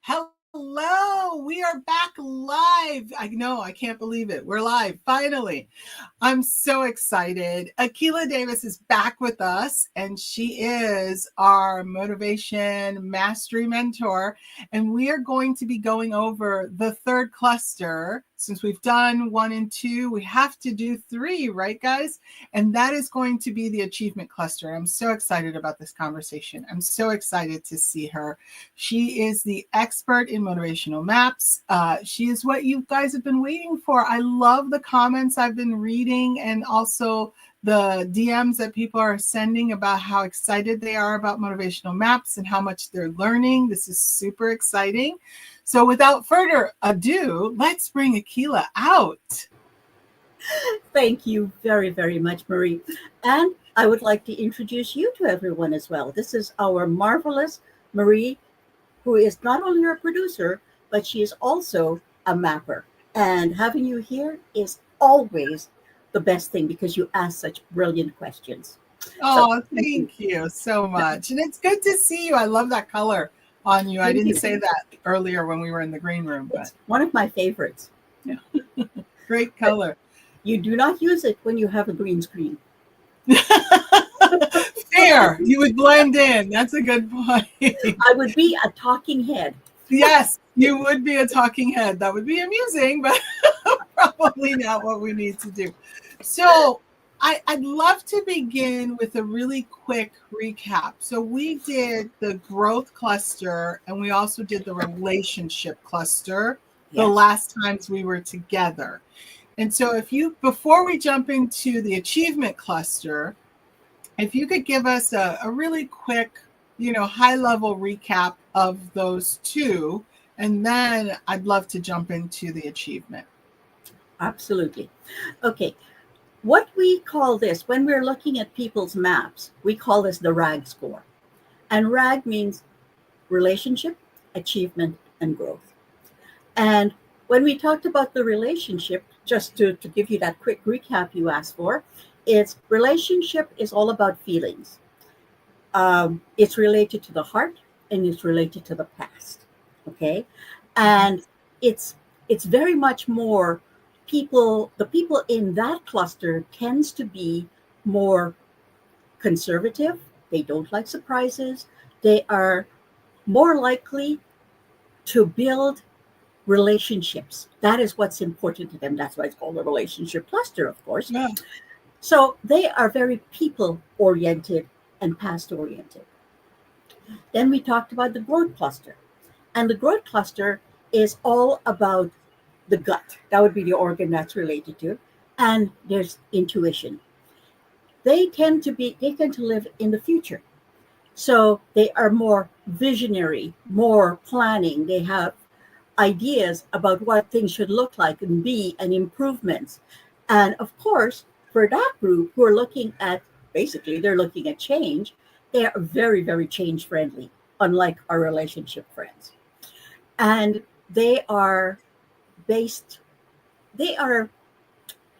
Hello, we are back live. I know, I can't believe it. We're live finally. I'm so excited. Akila Davis is back with us, and she is our motivation mastery mentor. And we are going to be going over the third cluster. Since we've done 1 and 2, we have to do 3, right, guys? And that is going to be the achievement cluster. I'm so excited about this conversation. I'm so excited to see her. She is the expert in motivational maps. She is what you guys have been waiting for. I love the comments I've been reading and also the DMs that people are sending about how excited they are about motivational maps and how much they're learning. This is super exciting. So without further ado, let's bring Akila out. Thank you very, very much, Marie. And I would like to introduce you to everyone as well. This is our marvelous Marie, who is not only our producer, but she is also a mapper. And having you here is always the best thing because you ask such brilliant questions. Oh, thank you so much. And it's good to see you. I love that color on you. I didn't say that earlier when we were in the green room, but it's one of my favorites. Yeah. Great color. You do not use it when you have a green screen. Fair. You would blend in. That's a good point. I would be a talking head. Yes, you would be a talking head. That would be amusing, but probably not what we need to do. So I'd love to begin with a really quick recap. So we did the growth cluster and we also did the relationship cluster the last times we were together. And so before we jump into the achievement cluster, if you could give us a really quick, high-level recap of those two, and then I'd love to jump into the achievement. Absolutely. Okay. What we call this, when we're looking at people's maps, we call this the RAG score. And RAG means relationship, achievement, and growth. And when we talked about the relationship, just to give you that quick recap you asked for, relationship is all about feelings. It's related to the heart and it's related to the past. Okay. And it's very much more the people in that cluster tends to be more conservative. They don't like surprises. They are more likely to build relationships. That is what's important to them. That's why it's called a relationship cluster, of course. Yeah. So they are very people oriented and past oriented. Then we talked about the growth cluster. And the growth cluster is all about the gut. That would be the organ that's related to. And there's intuition. They tend to live in the future. So they are more visionary, more planning. They have ideas about what things should look like and be and improvements. And of course, for that group who are looking at, basically, they're looking at change, they are very, very change friendly, unlike our relationship friends. And they are, how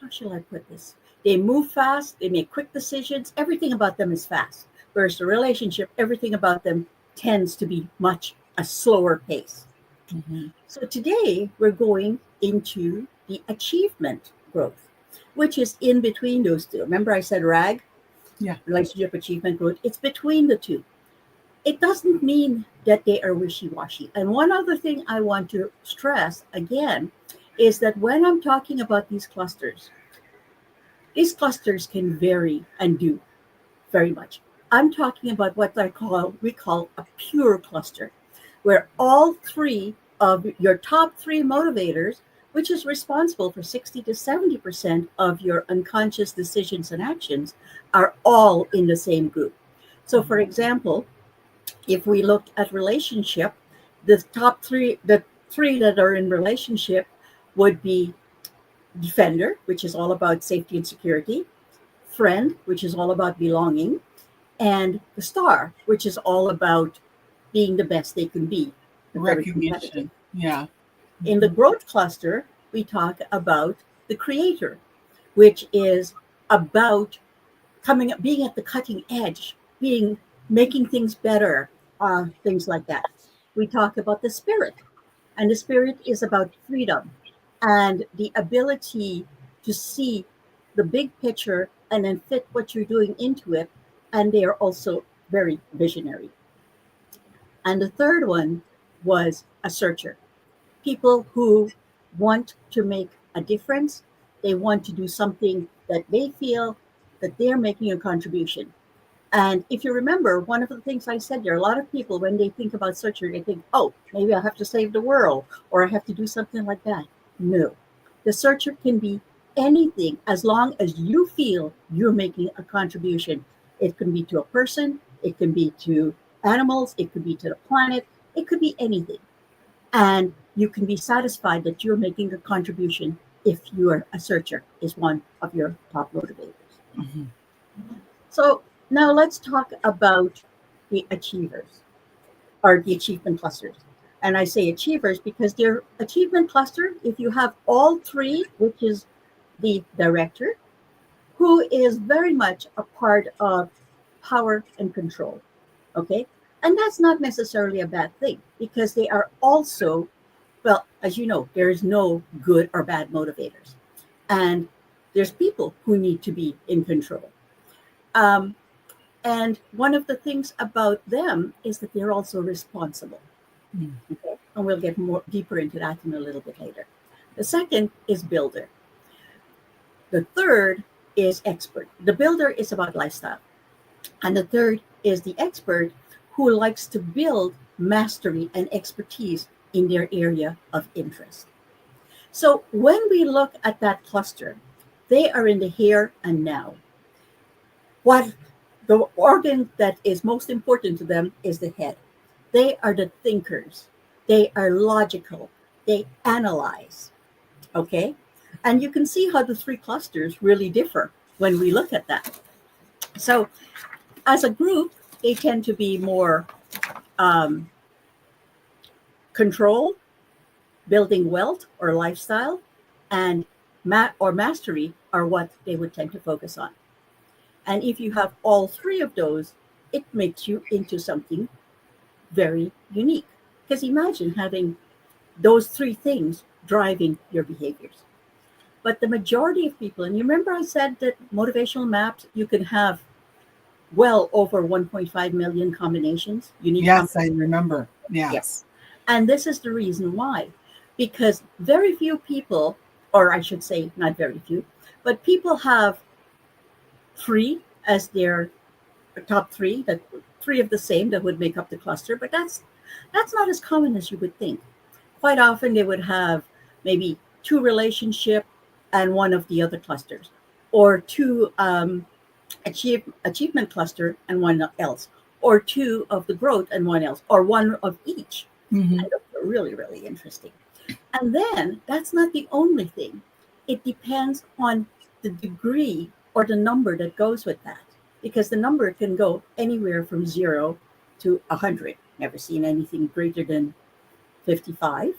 shall I put this? They move fast, they make quick decisions, everything about them is fast. Whereas the relationship, everything about them tends to be much a slower pace. Mm-hmm. So today we're going into the achievement growth, which is in between those two. Remember I said RAG? Yeah. Relationship, achievement, growth. It's between the two. It doesn't mean that they are wishy-washy. And one other thing I want to stress again is that when I'm talking about these clusters can vary and do very much. I'm talking about what we call a pure cluster, where all three of your top 3 motivators, which is responsible for 60 to 70% of your unconscious decisions and actions, are all in the same group. So for example, if we look at relationship, the top 3, the 3 that are in relationship would be defender, which is all about safety and security, friend, which is all about belonging, and the star, which is all about being the best they can be. Recognition. Yeah. In the growth cluster, we talk about the creator, which is about being at the cutting edge, making things better, things like that. we talk about the spirit. And the spirit is about freedom and the ability to see the big picture and then fit what you're doing into it. And they are also very visionary. And the third one was a searcher, people who want to make a difference. They want to do something that they feel that they're making a contribution. And if you remember, one of the things I said there, a lot of people, when they think about searcher, they think, oh, maybe I have to save the world or I have to do something like that. No, the searcher can be anything as long as you feel you're making a contribution. It can be to a person, it can be to animals, it could be to the planet, it could be anything. And you can be satisfied that you're making a contribution if you're a searcher, is one of your top motivators. Mhm. So now let's talk about the achievers or the achievement clusters. And I say achievers because their achievement cluster, if you have all three, which is the director, who is very much a part of power and control. Okay. And that's not necessarily a bad thing because they are also, well, as you know, there is no good or bad motivators. And there's people who need to be in control. Um, And one of the things about them is that they're also responsible. Mm. Okay. And we'll get more deeper into that in a little bit later. The second is builder. The third is expert. The builder is about lifestyle. And the third is the expert who likes to build mastery and expertise in their area of interest. So when we look at that cluster, they are in the here and now. What the organ that is most important to them is the head. They are the thinkers. They are logical. They analyze. Okay. And you can see how the three clusters really differ when we look at that. So, as a group, they tend to be more um, control, building wealth or lifestyle, and mastery are what they would tend to focus on. And if you have all three of those, it makes you into something very unique. Because imagine having those three things driving your behaviors. But the majority of people, and you remember I said that motivational maps, you can have well over 1.5 million combinations, unique Yes, I remember. Yes. Yes. And this is the reason why. Because very few people, or I should say not very few, but people have three as their top three, that three of the same that would make up the cluster, but that's not as common as you would think. Quite often they would have maybe two relationship and one of the other clusters, or two achievement cluster and one else, or two of the growth and one else, or one of each. Mhm. And those are really, really interesting. And then that's not the only thing. It depends on the degree or the number that goes with that. Because the number can go anywhere from 0 to 100. Never seen anything greater than 55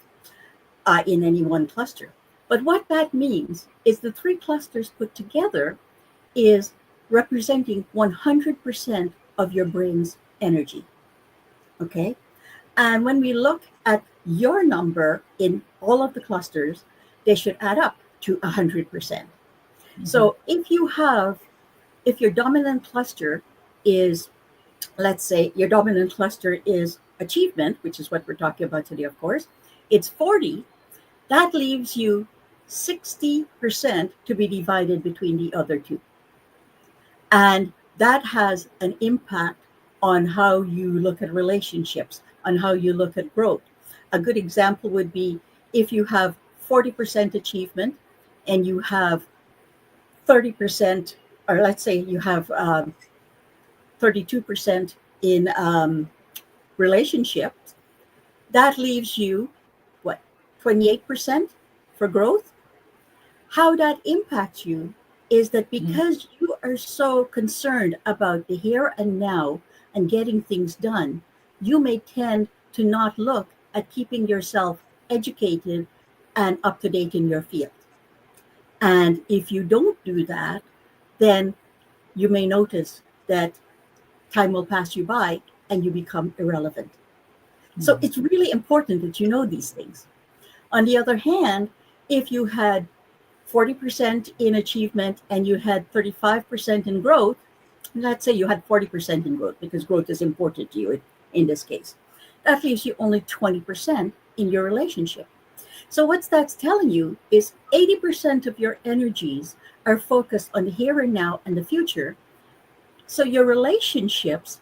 in any one cluster. But what that means is the three clusters put together is representing 100% of your brain's energy. Okay? And when we look at your number in all of the clusters, they should add up to 100%. So if your dominant cluster is, let's say your dominant cluster is achievement, which is what we're talking about today, of course, it's 40, that leaves you 60% to be divided between the other two. And that has an impact on how you look at relationships, on how you look at growth. A good example would be if you have 40% achievement and you have 30%, or let's say you have 32% in relationships, that leaves you what, 28% for growth? How that impacts you is that because you are so concerned about the here and now and getting things done, you may tend to not look at keeping yourself educated and up to date in your field. And if you don't do that, then you may notice that time will pass you by and you become irrelevant. So it's really important that you know these things. On the other hand, if you had 40% in achievement and you had 35% in growth, let's say you had 40% in growth because growth is important to you in this case. That leaves you only 20% in your relationship. So what that's telling you is 80% of your energies are focused on the here and now and the future. So your relationships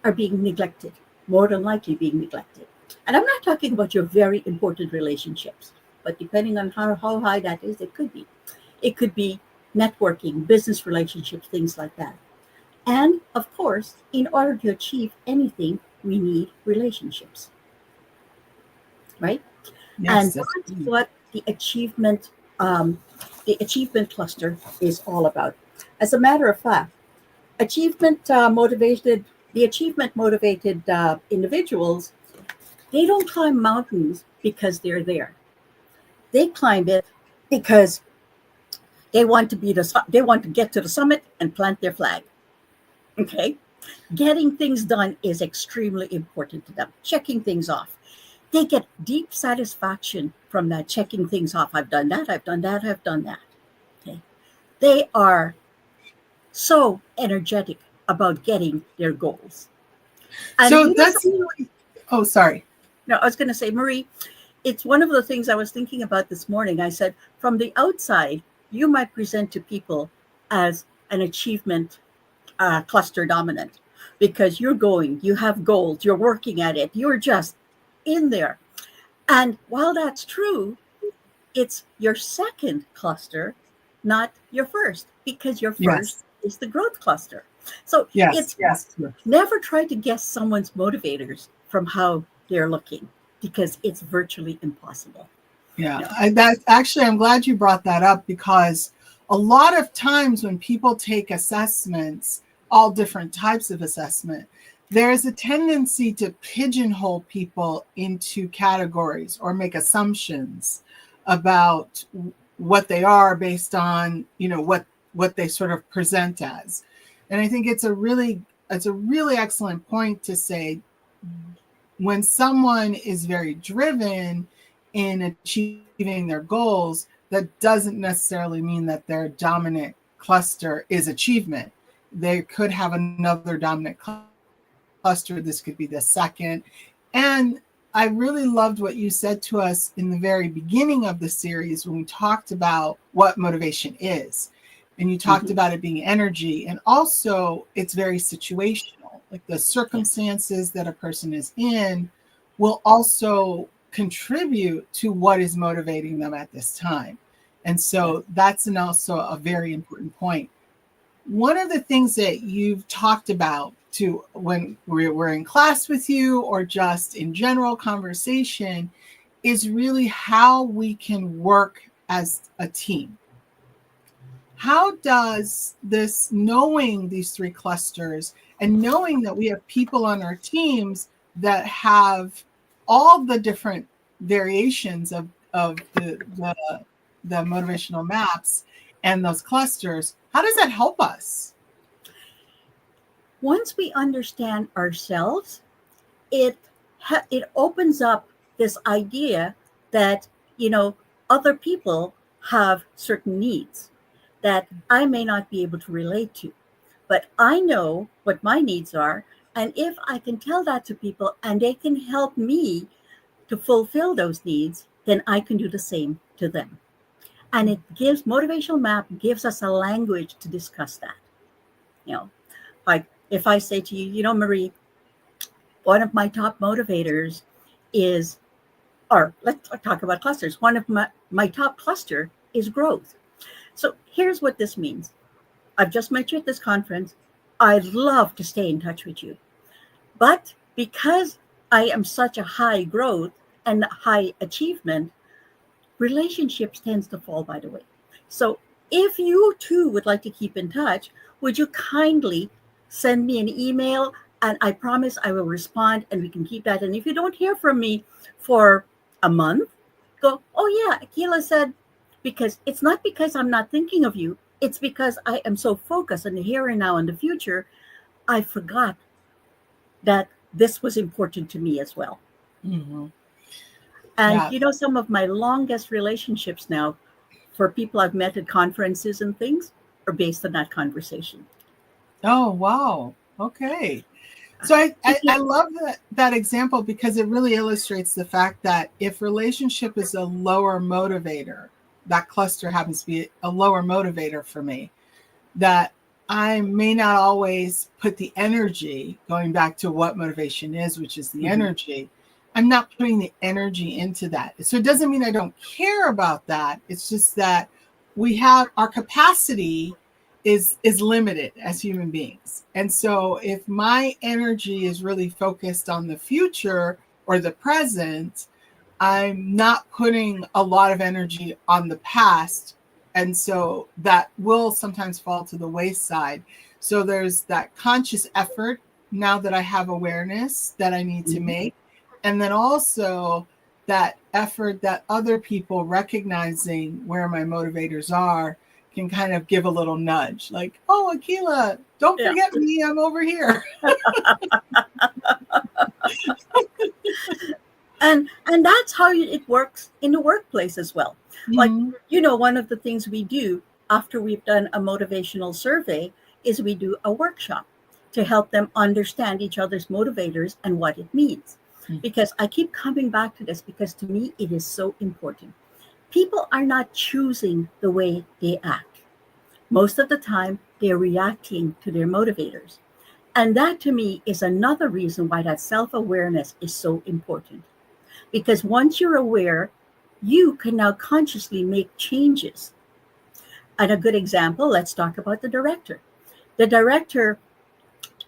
are being neglected, more than likely being neglected. And I'm not talking about your very important relationships, but depending on how high that is, it could be. It could be networking, business relationships, things like that. And of course, in order to achieve anything, we need relationships, right? Yes, And that's that's what the achievement cluster is all about. As a matter of fact, achievement motivated individuals, they don't climb mountains because they're there. They climb it because they want to get to the summit and plant their flag. Okay, getting things done is extremely important to them. Checking things off, they get deep satisfaction from that. Checking things off. I've done that. I've done that. I've done that. Okay, they are so energetic about getting their goals. And so you know that's something? oh, sorry. No, I was going to say, Marie, it's one of the things I was thinking about this morning. I said, from the outside, you might present to people as an achievement cluster dominant because you have goals, you're working at it, you're just in there. And while that's true, it's your second cluster, not your first, because your first Yes, is the growth cluster. So yes, it's yes. never try to guess someone's motivators from how they're looking because it's virtually impossible. Yeah, No. that actually, I'm glad you brought that up because a lot of times when people take assessments, all different types of assessment, there's a tendency to pigeonhole people into categories or make assumptions about what they are based on, what they sort of present as. And I think it's a really excellent point to say when someone is very driven in achieving their goals, that doesn't necessarily mean that their dominant cluster is achievement. They could have another dominant cluster. This could be the second. And I really loved what you said to us in the very beginning of the series when we talked about what motivation is. And you talked Mhm. about it being energy, and also it's very situational. Like the Yeah. circumstances that a person is in will also contribute to what is motivating them at this time. And Yes. so that's also a very important point. One of the things that you've talked about to when we're in class with you or just in general conversation is really how we can work as a team. How does this knowing these three clusters and knowing that we have people on our teams that have all the different variations of the motivational maps and those clusters, how does that help us? Once we understand ourselves, it it opens up this idea that you know other people have certain needs that I may not be able to relate to, but I know what my needs are, and if I can tell that to people and they can help me to fulfill those needs, then I can do the same to them. And it gives motivational map gives us a language to discuss that. You know, like if I say to you, Marie, one of my top motivators is, or let's talk about clusters. One of my top cluster is growth. So here's what this means. I've just met you at this conference. I'd love to stay in touch with you. But because I am such a high growth and high achievement, relationships tends to fall by the way. So if you too would like to keep in touch, would you kindly send me an email and I promise I will respond and we can keep that. And if you don't hear from me for a month, go, oh yeah, Akila said, because it's not because I'm not thinking of you. It's because I am so focused on the here and now and the future. I forgot that this was important to me as well. Mhm. And Yeah. some of my longest relationships now for people I've met at conferences and things are based on that conversation. Oh, wow. Okay. So If you, I love that example because it really illustrates the fact that if relationship is a lower motivator, that cluster happens to be a lower motivator for me, that I may not always put the energy, going back to what motivation is, which is the Mhm. energy. I'm not putting the energy into that. So it doesn't mean I don't care about that. It's just that we have our capacity is limited as human beings. And so if my energy is really focused on the future or the present, I'm not putting a lot of energy on the past. And so that will sometimes fall to the wayside. So there's that conscious effort now that I have awareness that I need to Mhm. make. And then also that effort that other people recognizing where my motivators are can kind of give a little nudge like, oh, Akila, don't Yeah. forget me. I'm over here. And that's how it works in the workplace as well. Like, Mhm. one of the things we do after we've done a motivational survey is we do a workshop to help them understand each other's motivators and what it means. Because I keep coming back to this because to me it is so important. People are not choosing the way they act. Most of the time, they're reacting to their motivators. And that to me is another reason why that self awareness is so important. Because once you're aware, you can now consciously make changes. And a good example, let's talk about the director. The director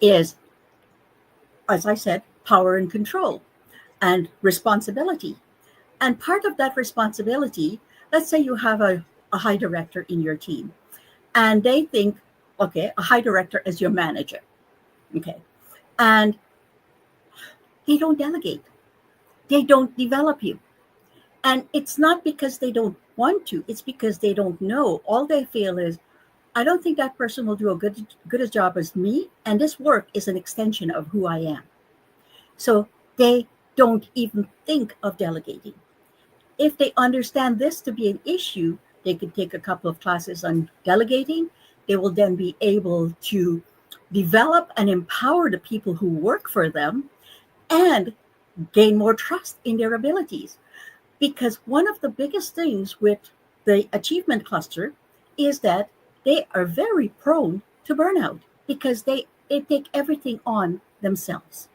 is, as I said, power and control and responsibility. And part of that responsibility, let's say you have a high director in your team, and they think, okay, a high director is your manager. Okay. And they don't delegate, they don't develop you. And it's not because they don't want to, it's because they don't know. All they feel is, I don't think that person will do a good a job as me, and this work is an extension of who I am. So they don't even think of delegating. If they understand this to be an issue, they could take a couple of classes on delegating. They will then be able to develop and empower the people who work for them and gain more trust in their abilities. Because one of the biggest things with the achievement cluster is that they are very prone to burnout because they take everything on themselves.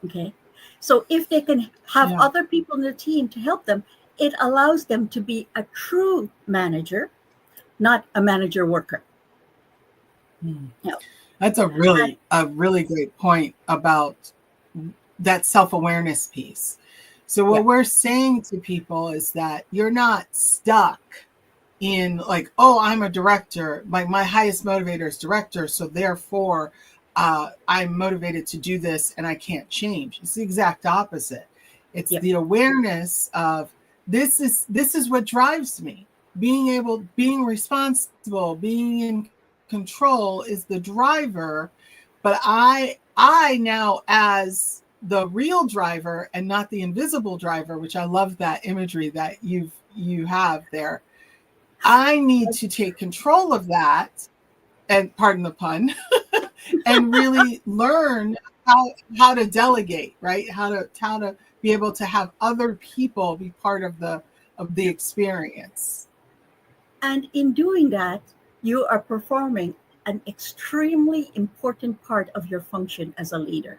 Okay. So if they can have Yeah. other people in the team to help them, it allows them to be a true manager, not a manager worker. Hmm. You know, That's and a really great point about that self-awareness piece. So yeah, what we're saying to people is that you're not stuck in like, oh, I'm a director. My highest motivator is director, so therefore I'm motivated to do this and I can't change. It's the exact opposite. It's yeah, the awareness of this is what drives me. Being responsible, being in control is the driver, but I now as the real driver and not the invisible driver, which I love that imagery that you have there. I need to take control of that, and pardon the pun, and really learn how to delegate, right? How to be able to have other people be part of the experience. and in doing that, you are performing an extremely important part of your function as a leader,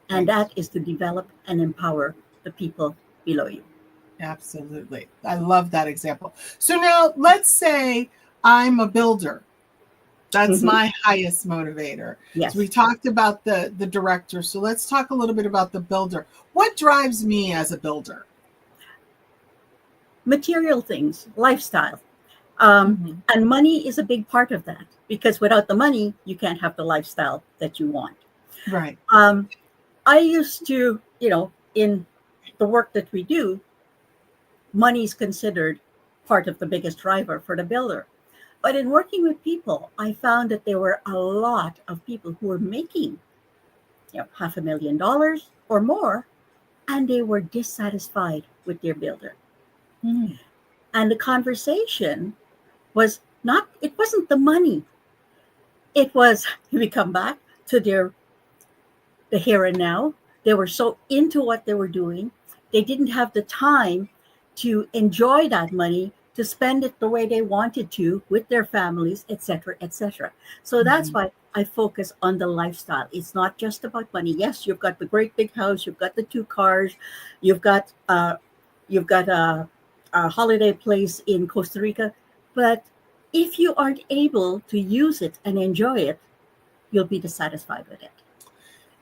and Right. that is to develop and empower the people below you. Absolutely. I love that example. So now let's say I'm a builder. That's Mhm. my highest motivator. So we Yes. talked about the director. So let's talk a little bit about the builder. What drives me as a builder? Material things, lifestyle. Mhm. And money is a big part of that because without the money, you can't have the lifestyle that you want. Right. Um, I used to, in the work that we do, money is considered part of the biggest driver for the builder. But in working with people, I found that there were a lot of people who were making, $500,000 or more, and they were dissatisfied with their builder. Mm. And the conversation was not, it wasn't the money. It was, we come back to the here and now. They were so into what they were doing. They didn't have the time to enjoy that money, to spend it the way they wanted to with their families, etc., etc. So that's Mhm. why I focus on the lifestyle. It's not just about money. Yes, you've got the great big house, you've got the 2 cars, you've got a holiday place in Costa Rica, but if you aren't able to use it and enjoy it, you'll be dissatisfied with it.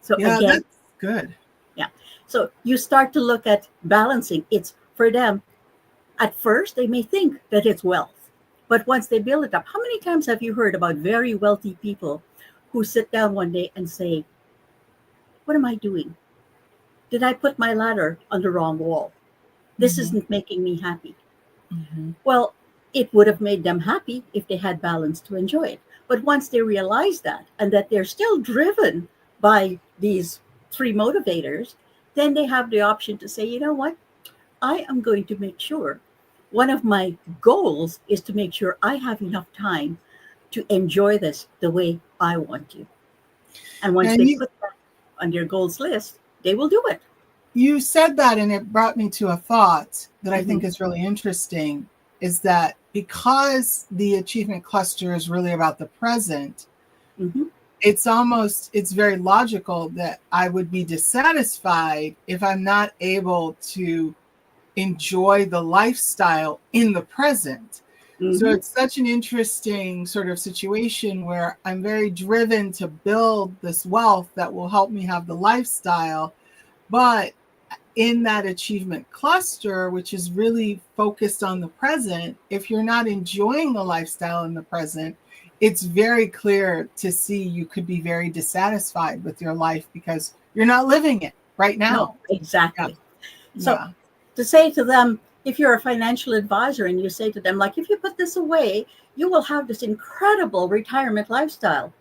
So Yeah, again, that's good. yeah. So you start to look at balancing. It's for them, at first, they may think that it's wealth. But once they build it up, how many times have you heard about very wealthy people who sit down one day and say, what am I doing? Did I put my ladder on the wrong wall? This Mhm. isn't making me happy. Mhm. Well, it would have made them happy if they had balance to enjoy it. But once they realize that and that they're still driven by these 3 motivators, then they have the option to say, you know what? I am going to make sure one of my goals is to make sure I have enough time to enjoy this the way I want to. And once And they you put that on their goals list, they will do it. you said that, and it brought me to a thought that I Hmm. think is really interesting, is that because the achievement cluster is really about the present, Hmm. it's very logical that I would be dissatisfied if I'm not able to enjoy the lifestyle in the present. So Hmm. it's such an interesting sort of situation where I'm very driven to build this wealth that will help me have the lifestyle. But in that achievement cluster, which is really focused on the present, if you're not enjoying the lifestyle in the present, it's very clear to see you could be very dissatisfied with your life because you're not living it right No, now. Yeah. exactly. So Yeah. to say to them, if you're a financial advisor and you say to them, like, if you put this away, you will have this incredible retirement lifestyle.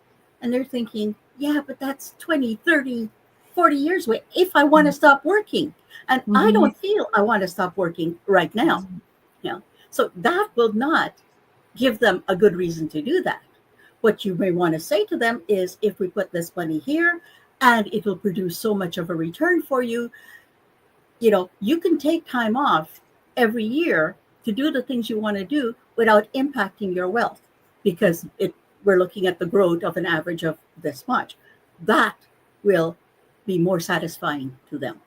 And they're thinking, yeah, but that's 20, 30, 40 years away if I want to stop working. And I Mhm. don't feel I want to stop working right now. You know? So that will not give them a good reason to do that. What you may want to say to them is, if we put this money here and it will produce so much of a return for you, you can take time off every year to do the things you want to do without impacting your wealth, because we're looking at the growth of an average of this much. That will be more satisfying to them.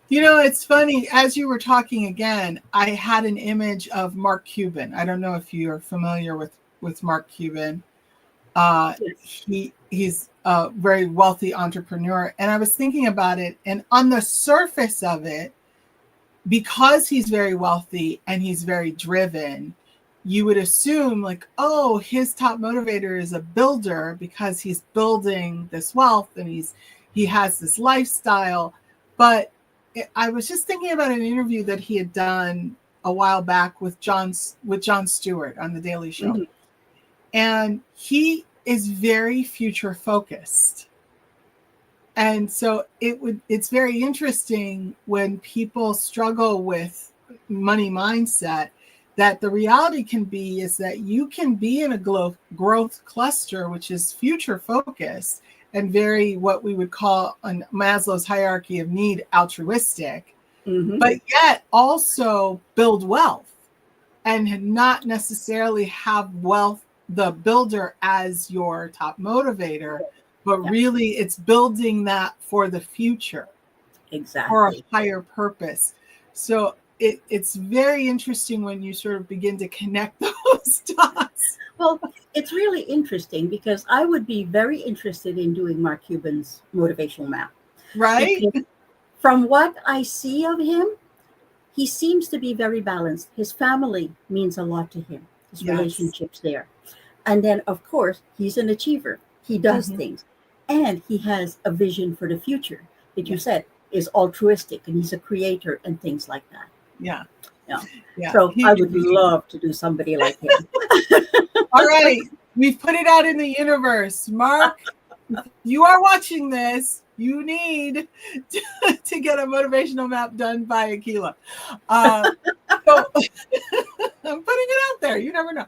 It's funny. As you were talking again, I had an image of Mark Cuban. I don't know if you're familiar with Mark Cuban. Yes. He's a very wealthy entrepreneur, and I was thinking about it. And on the surface of it, because he's very wealthy and he's very driven, you would assume like, oh, his top motivator is a builder because he's building this wealth and he has this lifestyle. But I was just thinking about an interview that he had done a while back with Jon Stewart on the Daily Show, Hmm. and he is very future focused. And so it's very interesting when people struggle with money mindset, that the reality can be is that you can be in a growth cluster, which is future focused and very what we would call on Maslow's hierarchy of need altruistic, Hmm. but yet also build wealth and not necessarily have wealth, the builder, as your top motivator, but Yeah, really it's building that for the future, for a exactly. higher purpose. So it's very interesting when you sort of begin to connect those dots, Well, it's really interesting because I would be very interested in doing Mark Cuban's motivational map, right? because from what I see of him, he seems to be very balanced. His family means a lot to him, his Yes. relationships there. And then, of course, he's an achiever. He does Mhm. things. And he has a vision for the future that you Yeah. said is altruistic, and he's a creator and things like that. Yeah. Yeah. Yeah. So I would love to do somebody like him. All right. We've put it out in the universe. Mark, you are watching this, you need to get a motivational map done by Akila. So I'm putting it out there. You never know.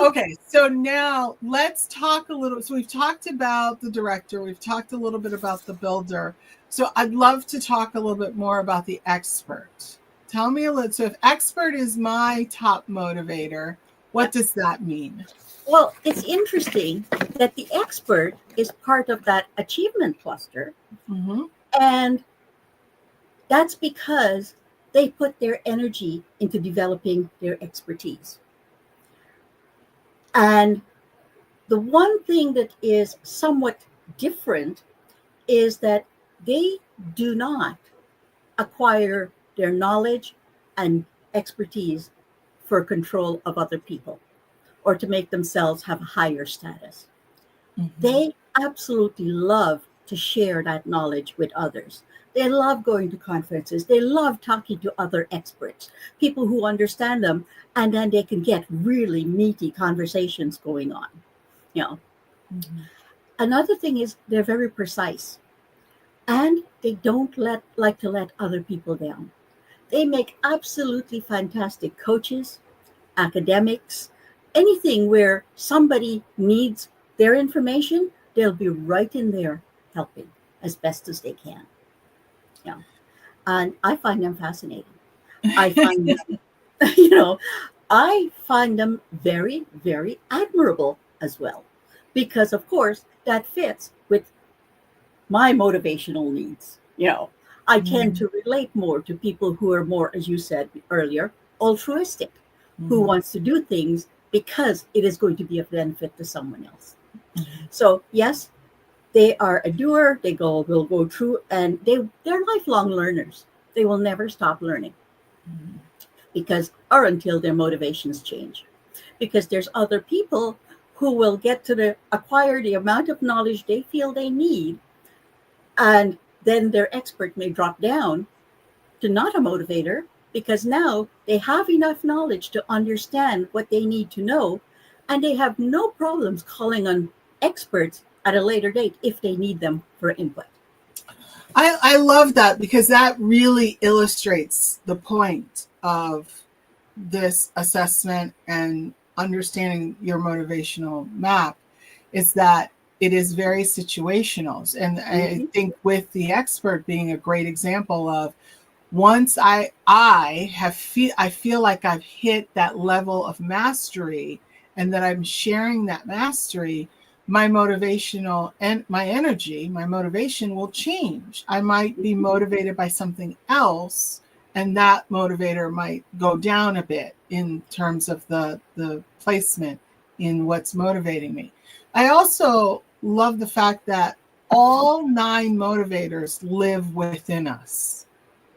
Okay, so now let's talk a little. So we've talked about the director. We've talked a little bit about the builder. So I'd love to talk a little bit more about the expert. Tell me a little. So if expert is my top motivator, what does that mean? Well, it's interesting that the expert is part of that achievement cluster. Mm-hmm. And that's because they put their energy into developing their expertise. And the one thing that is somewhat different is that they do not acquire their knowledge and expertise for control of other people or to make themselves have a higher status. Mm-hmm. They absolutely love to share that knowledge with others. They love going to conferences. They love talking to other experts, people who understand them, and then they can get really meaty conversations going on. You know. Mm-hmm. Another thing is they're very precise, and they don't like to let other people down. They make absolutely fantastic coaches, academics, anything where somebody needs their information, they'll be right in there helping as best as they can. Yeah. And I find them fascinating. I find them, I find them very, very admirable as well. Because of course that fits with my motivational needs. I tend to relate more to people who are more, as you said earlier, altruistic, who wants to do things because it is going to be of benefit to someone else. Mm-hmm. So yes, they are a doer. Will go through, and they're lifelong learners. They will never stop learning because or until their motivations change. Because there's other people who will get to acquire the amount of knowledge they feel they need, and then their expert may drop down to not a motivator because now they have enough knowledge to understand what they need to know, and they have no problems calling on experts at a later date if they need them for input. I love that because that really illustrates the point of this assessment and understanding your motivational map is that it is very situational. And I think with the expert being a great example of once I feel like I've hit that level of mastery and that I'm sharing that mastery, my motivational and my energy, my motivation will change. I might be motivated by something else, and that motivator might go down a bit in terms of the placement in what's motivating me. I also love the fact that all 9 motivators live within us.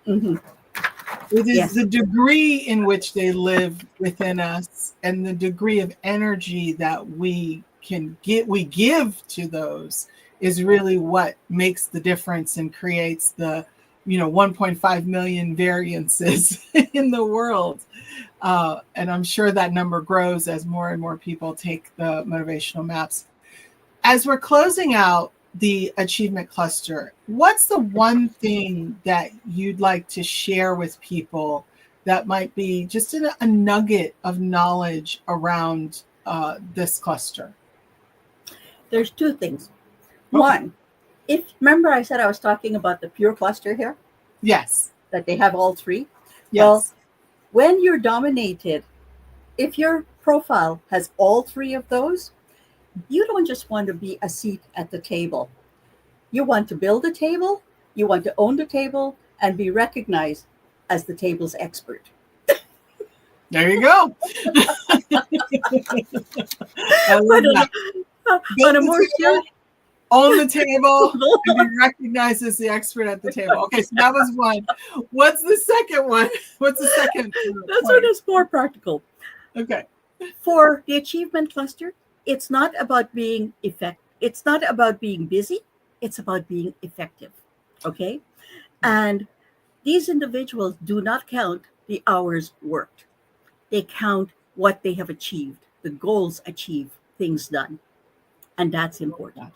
Mm-hmm. It is the degree in which they live within us and the degree of energy that we give to those is really what makes the difference and creates the 1.5 million variances in the world. And I'm sure that number grows as more and more people take the motivational maps. As we're closing out the achievement cluster, what's the one thing that you'd like to share with people that might be just a nugget of knowledge around this cluster? There's 2 things. Okay. One, remember I said I was talking about the pure cluster here? Yes. That they have all 3? Yes. Well, when you're dominated, if your profile has all 3 of those, you don't just want to be a seat at the table. You want to build a table, you want to own the table, and be recognized as the table's expert. There you go. I love that. On a more own the table and be recognized as the expert at the table. Okay, so that was one. What's the second one? What's the second? This one is more practical. Okay. For the achievement cluster, it's not about being It's not about being busy. It's about being effective. Okay. And these individuals do not count the hours worked. They count what they have achieved, the goals achieved, things done. And that's important.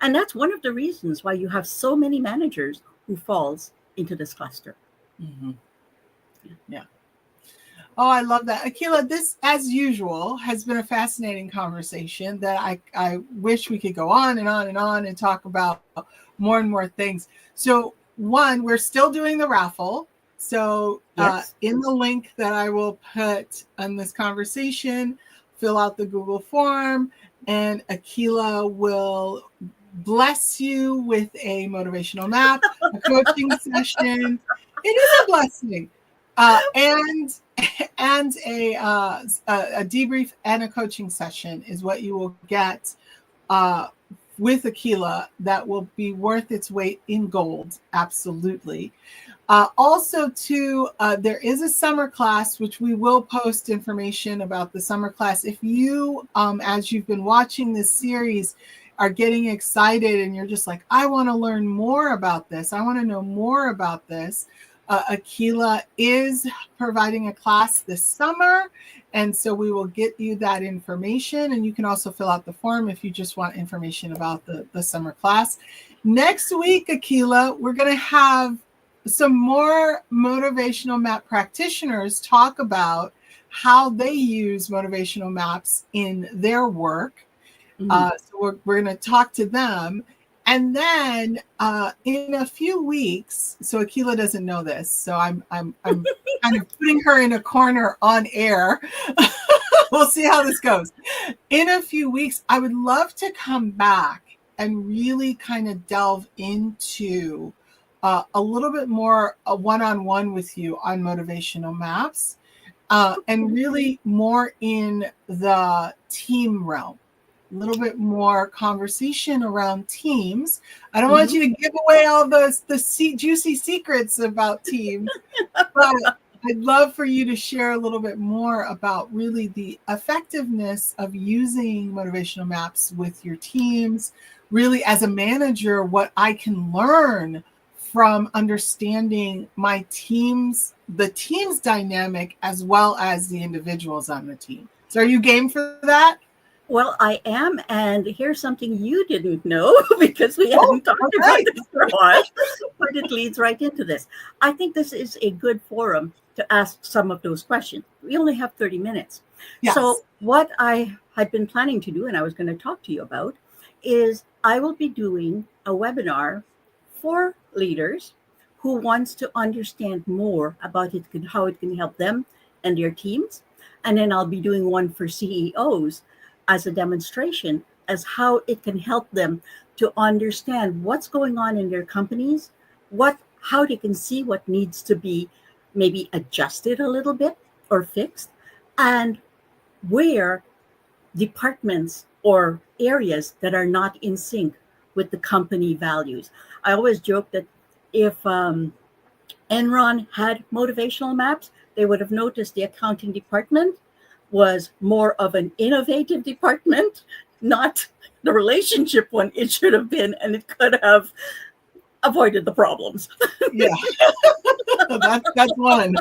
And that's one of the reasons why you have so many managers who falls into this cluster. Mm-hmm. Yeah. Oh, I love that. Akila, this, as usual, has been a fascinating conversation that I wish we could go on and on and on and talk about more and more things. So, one, we're still doing the raffle. So, Yes. in the link that I will put on this conversation, fill out the Google form, and Akila will bless you with a motivational map, a coaching session. It is a blessing. And a debrief and a coaching session is what you will get with Akila that will be worth its weight in gold. Absolutely. Also, too, there is a summer class, which we will post information about the summer class. If you, as you've been watching this series, are getting excited and you're just like, I want to learn more about this. I want to know more about this. Akila is providing a class this summer, and so we will get you that information, and you can also fill out the form if you just want information about the summer class. Next week, Akila, we're going to have some more motivational map practitioners talk about how they use motivational maps in their work. So we're going to talk to them. And then in a few weeks, so Akila doesn't know this, so I'm kind of putting her in a corner on air. We'll see how this goes. In a few weeks, I would love to come back and really kind of delve into a little bit more one-on-one with you on motivational maps, and really more in the team realm. A little bit more conversation around teams. I don't want you to give away all the juicy secrets about teams, but I'd love for you to share a little bit more about really the effectiveness of using motivational maps with your teams. Really, as a manager, what I can learn from understanding my teams, the team's dynamic, as well as the individuals on the team. So are you game for that? Well, I am, and here's something you didn't know because we hadn't talked about this for a while, but it leads right into this. I think this is a good forum to ask some of those questions. We only have 30 minutes. Yes. So what I had been planning to do, and I was going to talk to you about, is I will be doing a webinar for leaders who wants to understand more about it, how it can help them and their teams. And then I'll be doing one for CEOs as a demonstration as how it can help them to understand what's going on in their companies, how they can see what needs to be maybe adjusted a little bit or fixed, and where departments or areas that are not in sync with the company values. I always joke that if Enron had motivational maps, they would have noticed the accounting department was more of an innovative department, not the relationship one it should have been, and it could have avoided the problems. Yeah, that's one.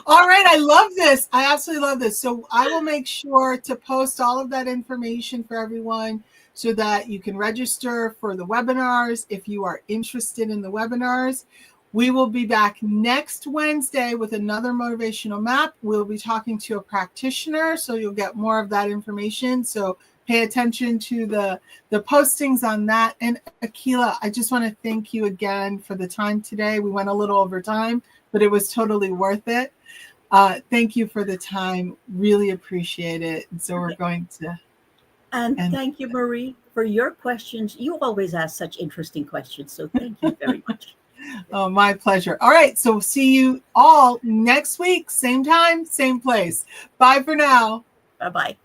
All right, I love this. I absolutely love this. So I will make sure to post all of that information for everyone so that you can register for the webinars if you are interested in the webinars. We will be back next Wednesday with another motivational map. We'll be talking to a practitioner, so you'll get more of that information. So pay attention to the postings on that. And Akila, I just want to thank you again for the time today. We went a little over time, but it was totally worth it. Thank you for the time. Really appreciate it. And so we're going to And thank you, Marie, for your questions. You always ask such interesting questions. So thank you very much. Oh, my pleasure. All right. So see you all next week. Same time, same place. Bye for now. Bye-bye.